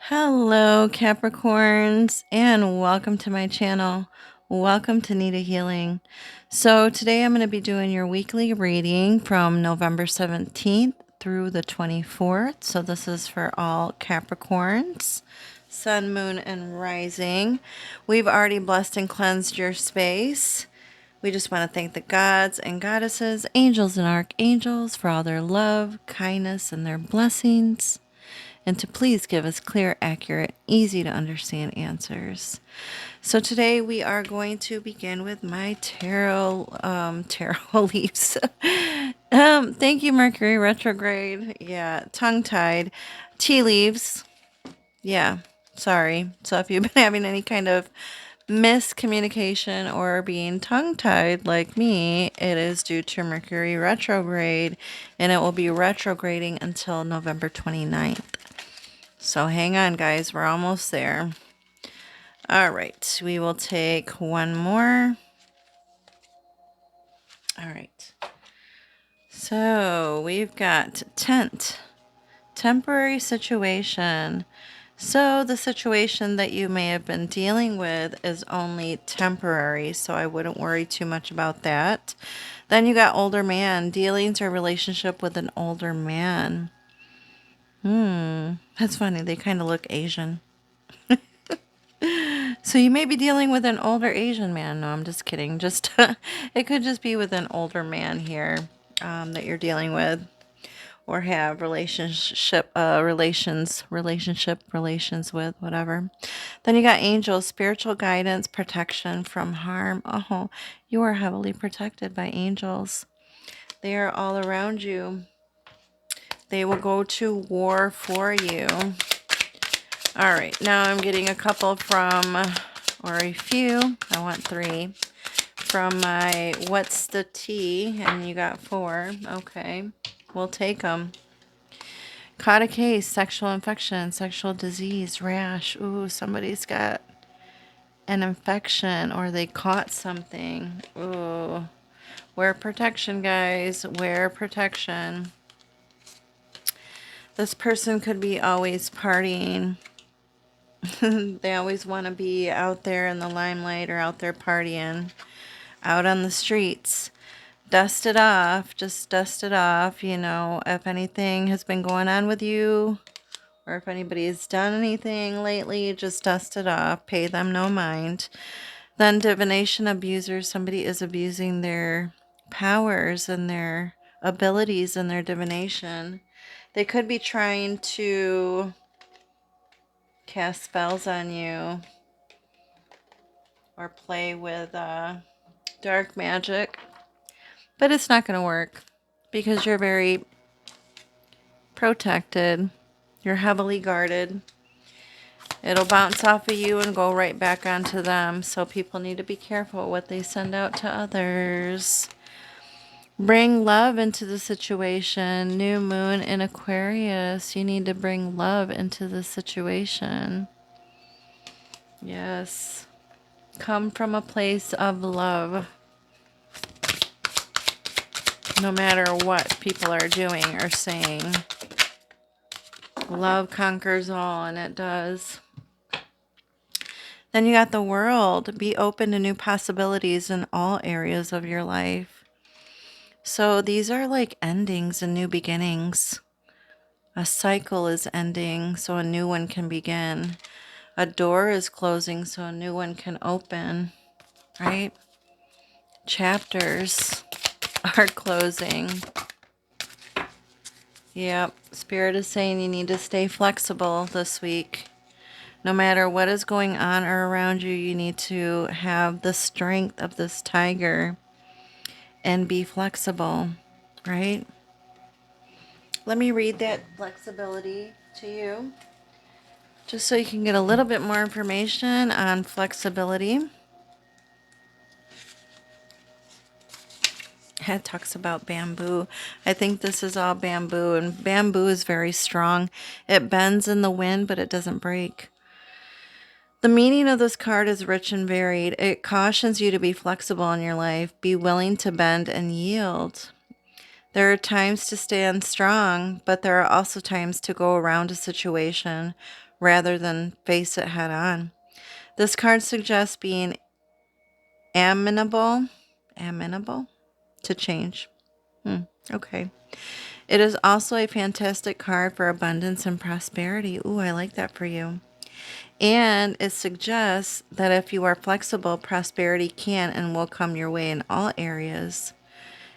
Hello, Capricorns, and welcome to my channel. Welcome to Nitahealing. So, today I'm going to be doing your weekly reading from November 17th through the 24th. So, this is for all Capricorns, Sun, Moon, and Rising. We've already blessed and cleansed your space. We just want to thank the gods and goddesses, angels and archangels for all their love, kindness, and their blessings, and to please give us clear, accurate, easy to understand answers. So today we are going to begin with my tarot leaves. Thank you, Mercury retrograde. Yeah, tongue-tied. Tea leaves. Yeah, sorry. So if you've been having any kind of miscommunication or being tongue-tied like me, it is due to Mercury retrograde, and it will be retrograding until November 29th. So hang on, guys. We're almost there. All right. We will take one more. All right. So we've got temporary situation. So the situation that you may have been dealing with is only temporary, so I wouldn't worry too much about that. Then you got older man, dealings or relationship with an older man. That's funny. They kind of look Asian. So you may be dealing with an older Asian man. No, I'm just kidding. Just it could just be with an older man here that you're dealing with, or have relations with, whatever. Then you got angels, spiritual guidance, protection from harm. Oh, you are heavily protected by angels. They are all around you. They will go to war for you. All right, now I'm getting a couple from, or a few, I want 3, from my What's the Tea, and you got 4. Okay, we'll take them. Caught a case, sexual infection, sexual disease, rash. Ooh, somebody's got an infection or they caught something. Ooh, wear protection, guys, wear protection. This person could be always partying. They always want to be out there in the limelight or out there partying, out on the streets. Dust it off. Just dust it off. You know, if anything has been going on with you, or if anybody has done anything lately, just dust it off. Pay them no mind. Then divination abusers. Somebody is abusing their powers and their abilities and their divination. They could be trying to cast spells on you or play with dark magic, but it's not going to work because you're very protected. You're heavily guarded. It'll bounce off of you and go right back onto them, so people need to be careful what they send out to others. Bring love into the situation. New moon in Aquarius. You need to bring love into the situation. Yes. Come from a place of love. No matter what people are doing or saying. Love conquers all, and it does. Then you got the World. Be open to new possibilities in all areas of your life. So these are like endings and new beginnings. A cycle is ending, so a new one can begin. A door is closing, so a new one can open, right? Chapters are closing. Yep, Spirit is saying you need to stay flexible this week. No matter what is going on or around you, you need to have the strength of this tiger and be flexible, right? Let me read that flexibility to you, just so you can get a little bit more information on flexibility. It talks about bamboo. I think this is all bamboo, and bamboo is very strong. It bends in the wind, but it doesn't break. The meaning of this card is rich and varied. It cautions you to be flexible in your life. Be willing to bend and yield. There are times to stand strong, but there are also times to go around a situation, rather than face it head on. This card suggests being amenable, amenable to change. Okay. It is also a fantastic card for abundance and prosperity. Ooh, I like that for you. And it suggests that if you are flexible, prosperity can and will come your way in all areas.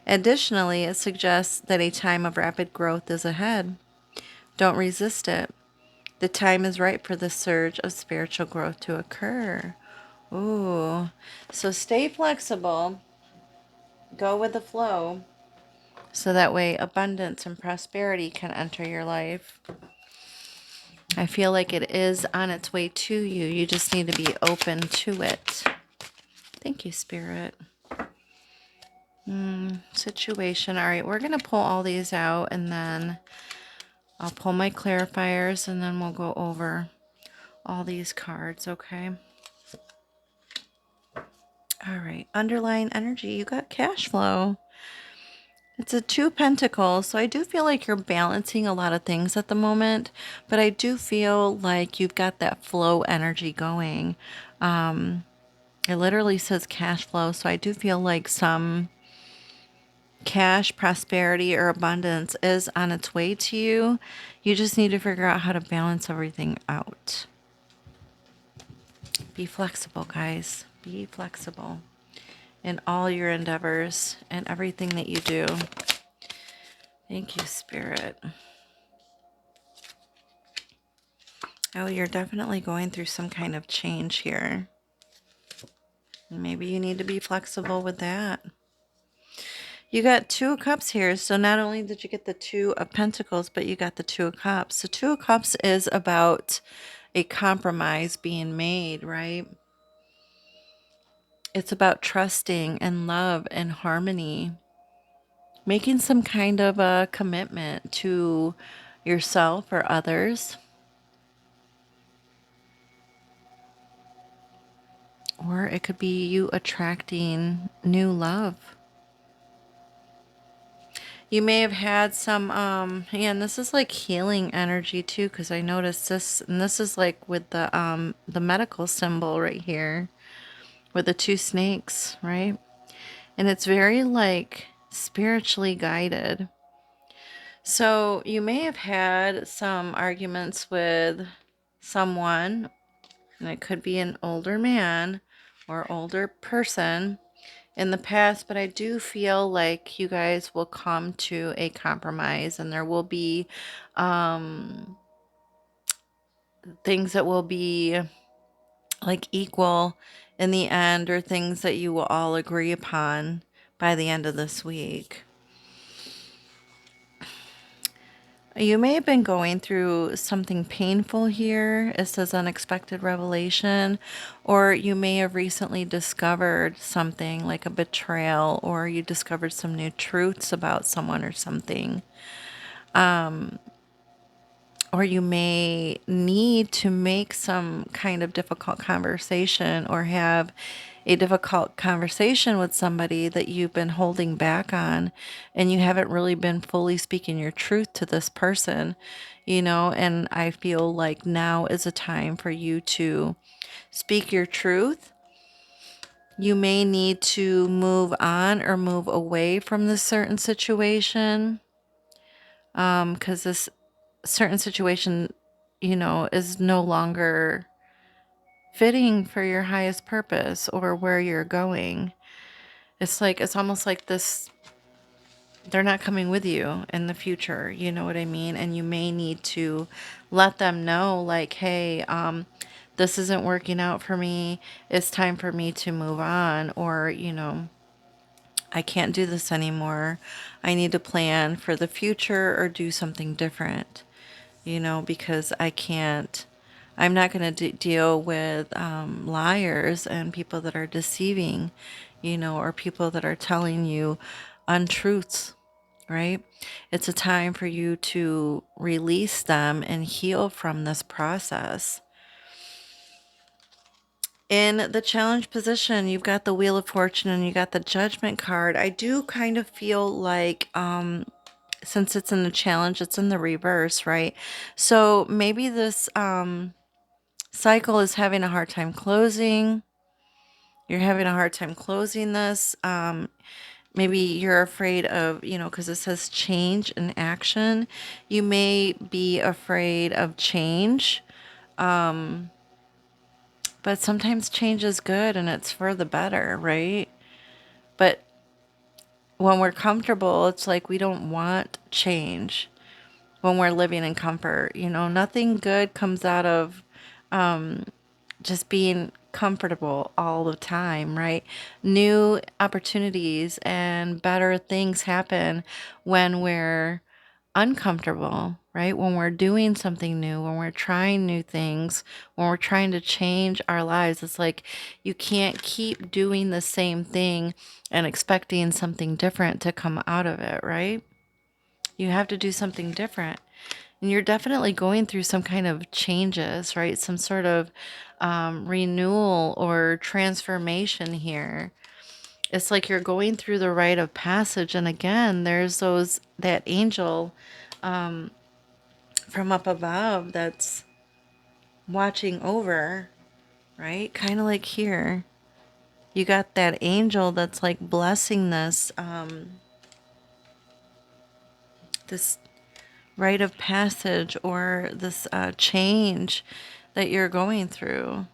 Additionally, it suggests that a time of rapid growth is ahead. Don't resist it. The time is right for the surge of spiritual growth to occur. Ooh. So stay flexible, go with the flow, so that way abundance and prosperity can enter your life. I feel like it is on its way to you. You just need to be open to it. Thank you, Spirit. Situation. All right, we're going to pull all these out, and then I'll pull my clarifiers, and then we'll go over all these cards, okay? All right, underlying energy. You got cash flow. It's a 2 of Pentacles, so I do feel like you're balancing a lot of things at the moment, but I do feel like you've got that flow energy going. It literally says cash flow, so I do feel like some cash, prosperity, or abundance is on its way to you. You just need to figure out how to balance everything out. Be flexible, guys. Be flexible in all your endeavors and everything that you do. Thank you, Spirit. Oh, you're definitely going through some kind of change here. Maybe you need to be flexible with that. You got 2 of Cups here. So not only did you get the 2 of Pentacles, but you got the 2 of Cups. So 2 of Cups is about a compromise being made, right? It's about trusting and love and harmony. Making some kind of a commitment to yourself or others. Or it could be you attracting new love. You may have had some, yeah, and this is like healing energy too, because I noticed this, and this is like with the medical symbol right here, with the 2 snakes, right? And it's very like spiritually guided. So you may have had some arguments with someone, and it could be an older man or older person in the past, but I do feel like you guys will come to a compromise, and there will be things that will be like equal in the end, or things that you will all agree upon by the end of this week. You may have been going through something painful here. It says unexpected revelation, or you may have recently discovered something like a betrayal, or you discovered some new truths about someone or something. Or you may need to make some kind of difficult conversation, or have a difficult conversation with somebody that you've been holding back on, and you haven't really been fully speaking your truth to this person, and I feel like now is a time for you to speak your truth. You may need to move on or move away from this certain situation, because this certain situation, is no longer fitting for your highest purpose or where you're going. It's almost like this, they're not coming with you in the future, you know what I mean? And you may need to let them know, like, hey, this isn't working out for me. It's time for me to move on, or, I can't do this anymore. I need to plan for the future or do something different, because I'm not going to deal with liars and people that are deceiving, or people that are telling you untruths, right? It's a time for you to release them and heal from this process. In the challenge position, you've got the Wheel of Fortune and you got the Judgment card. I do kind of feel like since it's in the challenge, it's in the reverse, right? So maybe this cycle is having a hard time closing. You're having a hard time closing this. Maybe you're afraid of, because it says change and action. You may be afraid of change, but sometimes change is good and it's for the better, right? But when we're comfortable, it's like we don't want change when we're living in comfort. Nothing good comes out of just being comfortable all the time, right? New opportunities and better things happen when we're uncomfortable, right? When we're doing something new, when we're trying new things, when we're trying to change our lives. It's like you can't keep doing the same thing and expecting something different to come out of it, right? You have to do something different. And you're definitely going through some kind of changes, right? Some sort of renewal or transformation here. It's like you're going through the rite of passage. And again, there's that angel from up above that's watching over, right? Kind of like here. You got that angel that's like blessing this rite of passage or this change that you're going through.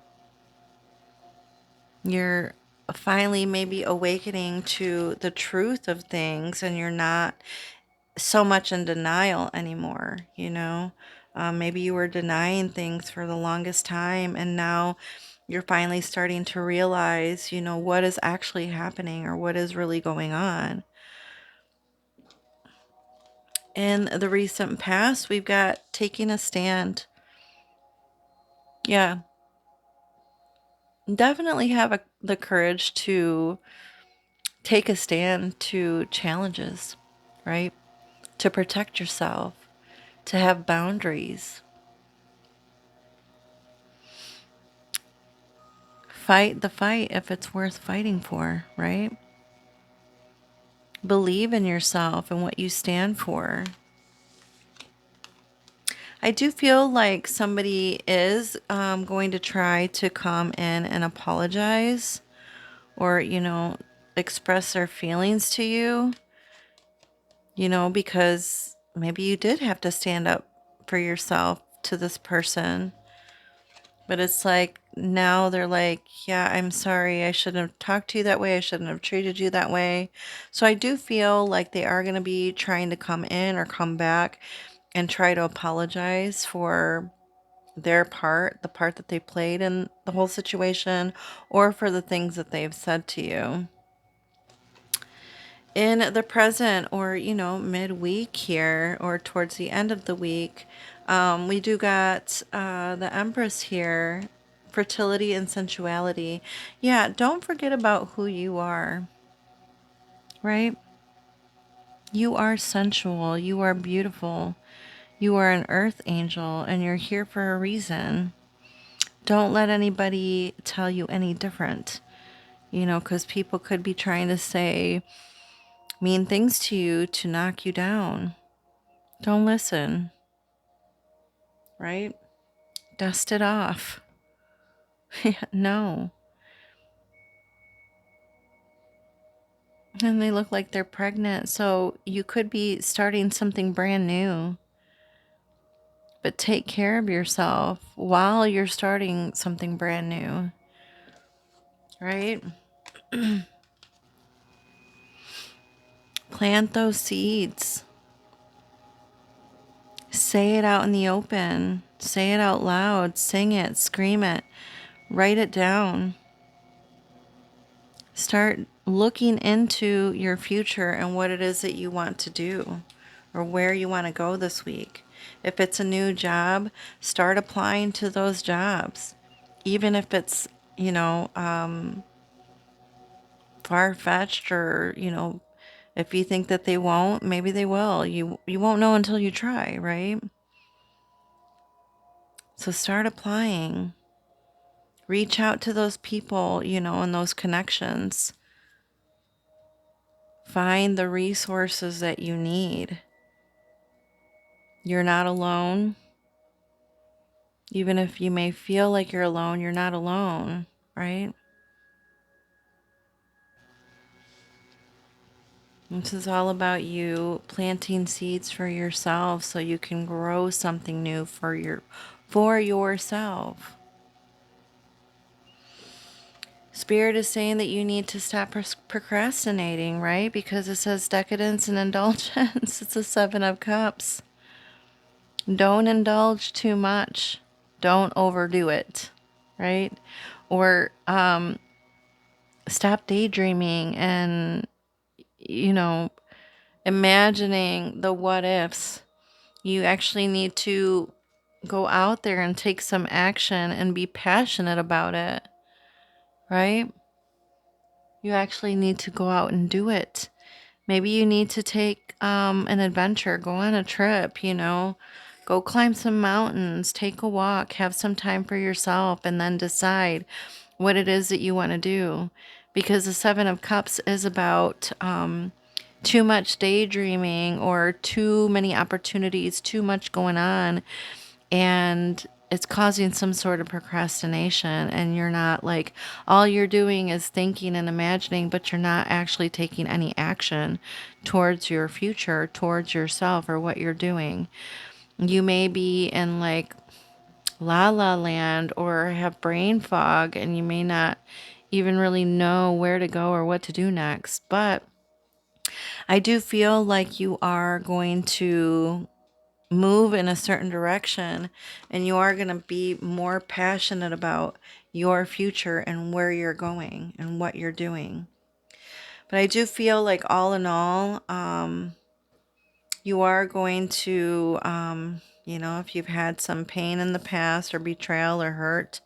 You're finally maybe awakening to the truth of things and you're not so much in denial anymore, maybe you were denying things for the longest time and now you're finally starting to realize, what is actually happening or what is really going on. In the recent past, we've got taking a stand. Yeah, definitely have the courage to take a stand to challenges, right? To protect yourself, to have boundaries. Fight the fight if it's worth fighting for, right? Believe in yourself and what you stand for. I do feel like somebody is going to try to come in and apologize or, express their feelings to you, because maybe you did have to stand up for yourself to this person. But it's like now they're like, yeah, I'm sorry. I shouldn't have talked to you that way. I shouldn't have treated you that way. So I do feel like they are going to be trying to come in or come back and try to apologize for their part, the part that they played in the whole situation, or for the things that they've said to you. In the present or, midweek here or towards the end of the week, we do got the Empress here, fertility and sensuality. Yeah, don't forget about who you are, right? You are sensual, you are beautiful, you are an earth angel, and you're here for a reason. Don't let anybody tell you any different, because people could be trying to say mean things to you to knock you down. Don't listen, right? Dust it off. No. And they look like they're pregnant, so you could be starting something brand new. But take care of yourself while you're starting something brand new, right? Plant those seeds. Say it out in the open. Say it out loud. Sing it. Scream it. Write it down. Start looking into your future and what it is that you want to do or where you want to go this week. If it's a new job, start applying to those jobs. Even if it's, far-fetched or, if you think that they won't, maybe they will. You won't know until you try, right? So start applying. Reach out to those people, and those connections. Find the resources that you need. You're not alone. Even if you may feel like you're alone, you're not alone, right? This is all about you planting seeds for yourself so you can grow something new for yourself. Spirit is saying that you need to stop procrastinating, right? Because it says decadence and indulgence. It's a 7 of Cups. Don't indulge too much. Don't overdo it, right? Or stop daydreaming and, you know, imagining the what ifs. You actually need to go out there and take some action and be passionate about it, right? You actually need to go out and do it. Maybe you need to take an adventure, go on a trip, go climb some mountains, take a walk, have some time for yourself, and then decide what it is that you want to do. Because the 7 of Cups is about too much daydreaming or too many opportunities, too much going on, and it's causing some sort of procrastination, and you're not like, all you're doing is thinking and imagining, but you're not actually taking any action towards your future, towards yourself, or what you're doing. You may be in like la la land or have brain fog, and you may not even really know where to go or what to do next. But I do feel like you are going to move in a certain direction, and you are going to be more passionate about your future and where you're going and what you're doing. But I do feel like all in all, you are going to, if you've had some pain in the past or betrayal or hurt,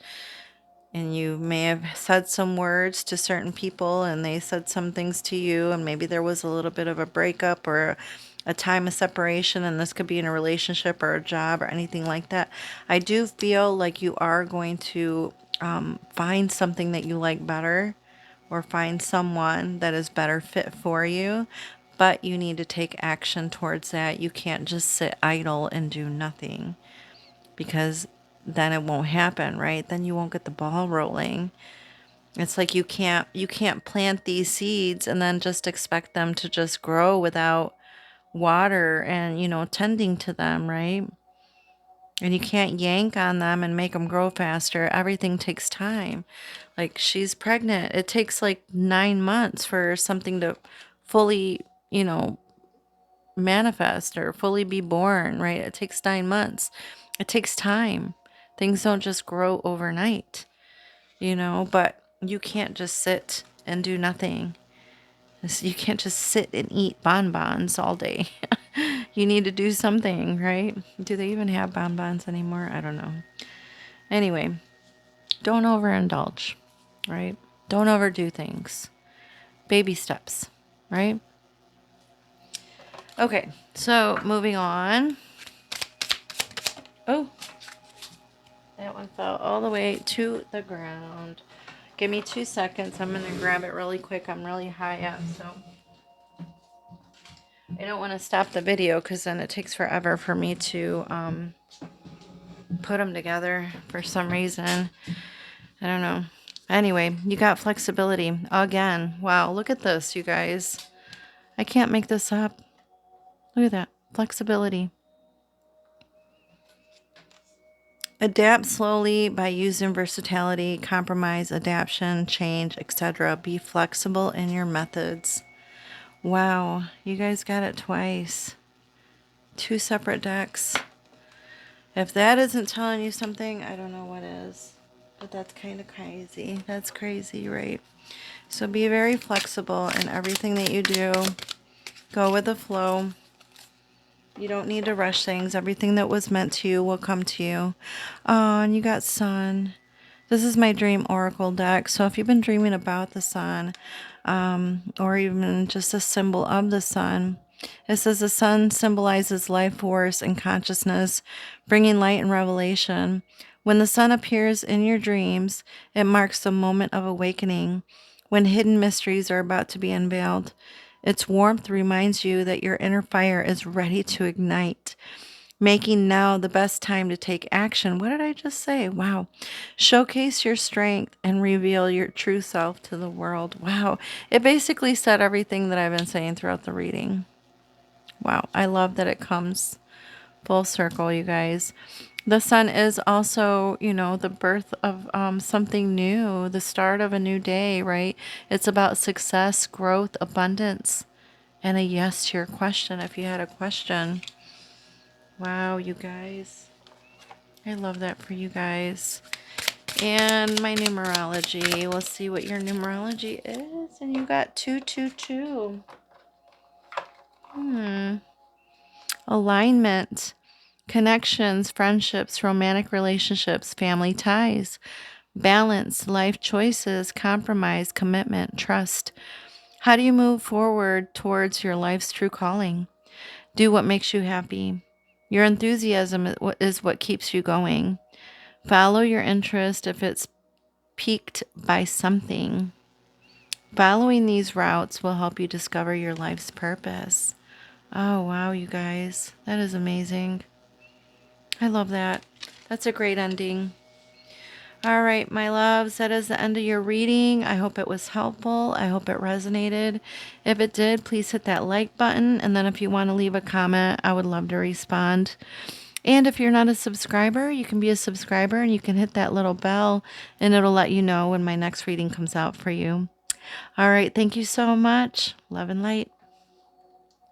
and you may have said some words to certain people and they said some things to you, and maybe there was a little bit of a breakup or a time of separation, and this could be in a relationship or a job or anything like that. I do feel like you are going to find something that you like better, or find someone that is better fit for you, but you need to take action towards that. You can't just sit idle and do nothing, because then it won't happen, right? Then you won't get the ball rolling. It's like you can't plant these seeds and then just expect them to just grow without water and, tending to them, right? And you can't yank on them and make them grow faster. Everything takes time. Like, she's pregnant. It takes like 9 months for something to fully, manifest or fully be born, right? It takes 9 months. It takes time. Things don't just grow overnight, but you can't just sit and do nothing. You can't just sit and eat bonbons all day. You need to do something, right? Do they even have bonbons anymore? I don't know. Anyway, don't overindulge, right? Don't overdo things. Baby steps, right? Okay, so moving on. Oh, that one fell all the way to the ground. Give me 2 seconds. I'm going to grab it really quick. I'm really high up, so I don't want to stop the video because then it takes forever for me to put them together for some reason. I don't know. Anyway, you got flexibility again. Wow, look at this, you guys. I can't make this up. Look at that. Flexibility. Adapt slowly by using versatility, compromise, adaptation, change, etc. Be flexible in your methods. Wow, you guys got it twice. 2 separate decks. If that isn't telling you something, I don't know what is. But that's kind of crazy. That's crazy, right? So be very flexible in everything that you do. Go with the flow. You don't need to rush things. Everything that was meant to you will come to you. Oh, and you got sun. This is my dream oracle deck. So if you've been dreaming about the sun, or even just a symbol of the sun, it says the sun symbolizes life force and consciousness, bringing light and revelation. When the sun appears in your dreams, it marks the moment of awakening, when hidden mysteries are about to be unveiled. Its warmth reminds you that your inner fire is ready to ignite. Making now the best time to take action. What did I just say? Wow. Showcase your strength and reveal your true self to the world. Wow. It basically said everything that I've been saying throughout the reading. Wow. I love that it comes full circle, you guys. The sun is also, the birth of something new, the start of a new day, right? It's about success, growth, abundance, and a yes to your question if you had a question. Wow, you guys. I love that for you guys. And my numerology. We'll see what your numerology is. And you got 222. Alignment. Connections, friendships, romantic relationships, family ties. Balance, life choices, compromise, commitment, trust. How do you move forward towards your life's true calling? Do what makes you happy. Your enthusiasm is what keeps you going. Follow your interest if it's piqued by something. Following these routes will help you discover your life's purpose. Oh, wow, you guys. That is amazing. I love that. That's a great ending. All right, my loves, that is the end of your reading. I hope it was helpful. I hope it resonated. If it did, please hit that like button. And then if you want to leave a comment, I would love to respond. And if you're not a subscriber, you can be a subscriber and you can hit that little bell and it'll let you know when my next reading comes out for you. All right, thank you so much. Love and light.